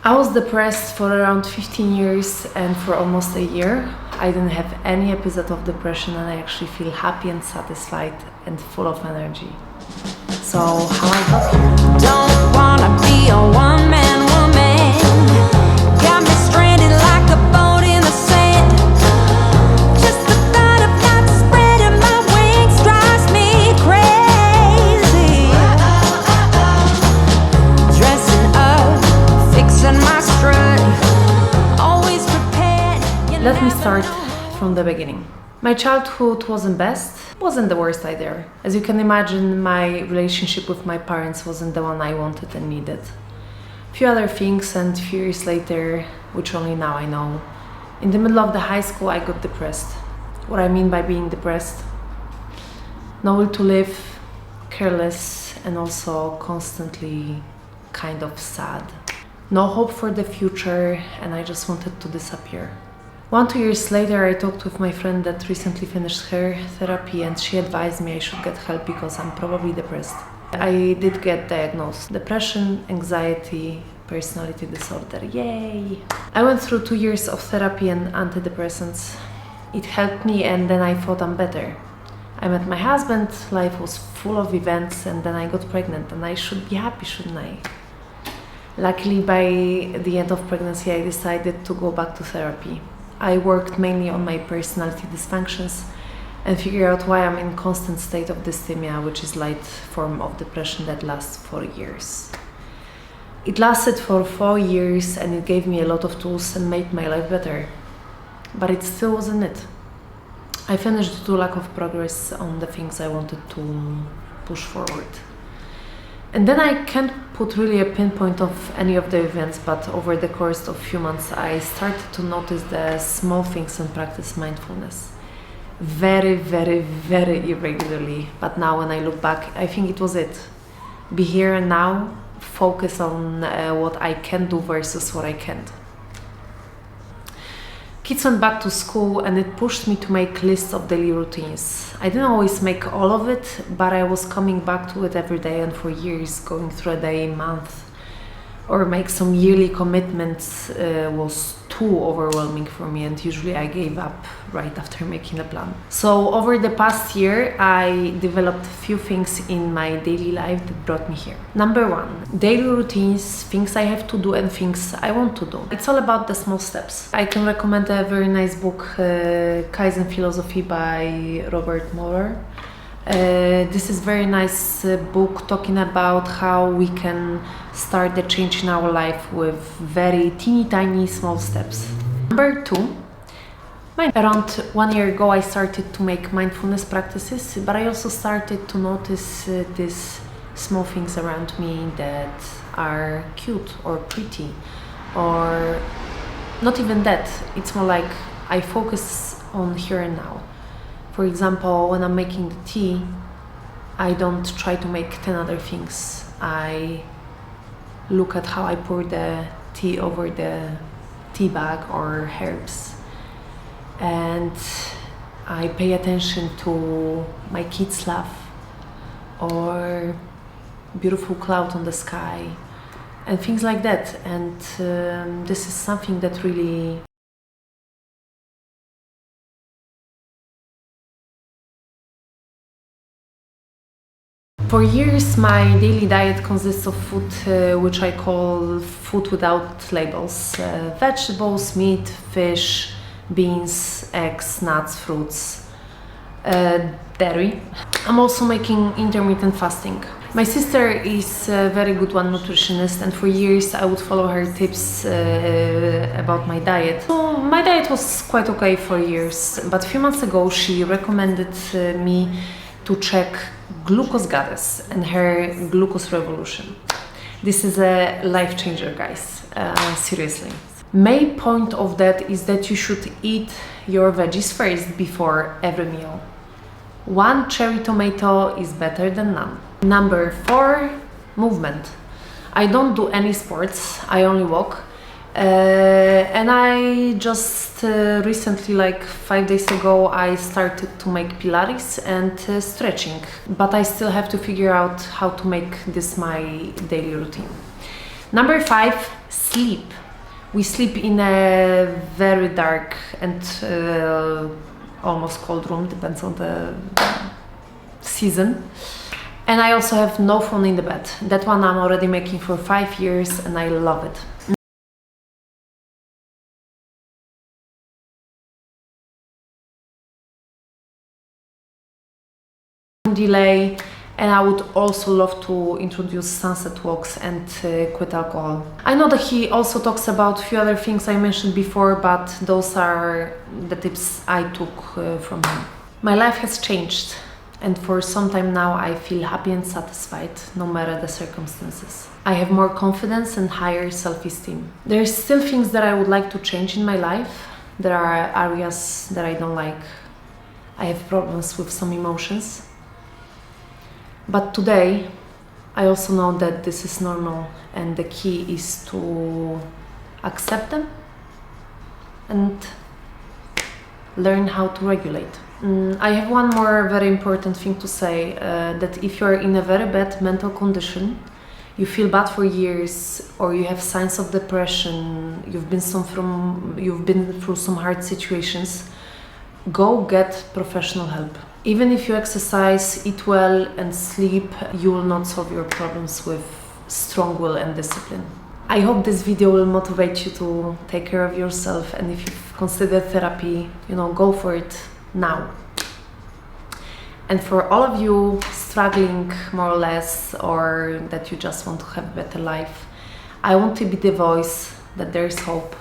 I was depressed for around 15 years, and for almost a year I didn't have any episode of depression, and I actually feel happy and satisfied and full of energy. So how I got here? Don't wanna be a one-man woman. Got me stranded like a boat in the sand. Just the thought of not spreading my wings drives me crazy. Dressing up, fixing my strut, always prepared. Let me start from the beginning. My childhood wasn't best, wasn't the worst either. As you can imagine, my relationship with my parents wasn't the one I wanted and needed. Few other things, and few years later, which only now I know, in the middle of the high school I got depressed. What I mean by being depressed: no will to live, careless, and also constantly kind of sad. No hope for the future, and I just wanted to disappear. 2 years later, I talked with my friend that recently finished her therapy, and she advised me I should get help because I'm probably depressed. I did get diagnosed: depression, anxiety, personality disorder. Yay! I went through 2 years of therapy and antidepressants. It helped me, and then I thought I'm better. I met my husband, life was full of events, and then I got pregnant, and I should be happy, shouldn't I? Luckily, by the end of pregnancy, I decided to go back to therapy. I worked mainly on my personality dysfunctions and figured out why I'm in constant state of dysthymia, which is light form of depression that lasts for years. It lasted for 4 years, and it gave me a lot of tools and made my life better. But it still wasn't it. I finished due to lack of progress on the things I wanted to push forward. And then I can't put really a pinpoint of any of the events, but over the course of few months I started to notice the small things and practice mindfulness. Very, very, very irregularly. But now when I look back, I think it was it. Be here and now, focus on what I can do versus what I can't. Kids went back to school, and it pushed me to make lists of daily routines. I didn't always make all of it, but I was coming back to it every day, and for years going through a day, month, or make some yearly commitments was too overwhelming for me, and usually I gave up right after making a plan. So over the past year, I developed a few things in my daily life that brought me here. Number 1, daily routines, things I have to do and things I want to do. It's all about the small steps. I can recommend a very nice book, Kaizen Philosophy by Robert Moller. This is very nice book talking about how we can start the change in our life with very teeny tiny small steps. Number 2, around 1 year ago I started to make mindfulness practices, but I also started to notice these small things around me that are cute or pretty, or not even that. It's more like I focus on here and now. For example, when I'm making the tea, I don't try to make 10 other things. I look at how I pour the tea over the tea bag or herbs, and I pay attention to my kids' laugh or beautiful cloud on the sky and things like that. And this is something that really For years, my daily diet consists of food which I call food without labels. Vegetables, meat, fish, beans, eggs, nuts, fruits, dairy. I'm also making intermittent fasting. My sister is a very good nutritionist, and for years I would follow her tips about my diet. So my diet was quite okay for years, but a few months ago she recommended me to check Glucose Goddess and her Glucose Revolution. This is a life changer, guys, seriously. Main point of that is that you should eat your veggies first before every meal. 1 cherry tomato is better than none. Number 4, movement. I don't do any sports, I only walk. And I just recently, like 5 days ago, I started to make Pilates and stretching, but I still have to figure out how to make this my daily routine. Number 5, sleep. We sleep in a very dark and almost cold room, depends on the season. And I also have no phone in the bed. That one I'm already making for 5 years and I love it. Delay, and I would also love to introduce sunset walks and quit alcohol. I know that he also talks about a few other things I mentioned before, but those are the tips I took from him. My life has changed, and for some time now I feel happy and satisfied no matter the circumstances. I have more confidence and higher self-esteem. There's still things that I would like to change in my life. There are areas that I don't like. I have problems with some emotions. But today, I also know that this is normal and the key is to accept them and learn how to regulate. I have one more very important thing to say, that if you're in a very bad mental condition, you feel bad for years, or you have signs of depression, you've been through some hard situations, go get professional help. Even if you exercise, eat well and sleep, you will not solve your problems with strong will and discipline. I hope this video will motivate you to take care of yourself, and if you've considered therapy, go for it now. And for all of you struggling more or less, or that you just want to have a better life, I want to be the voice that there is hope.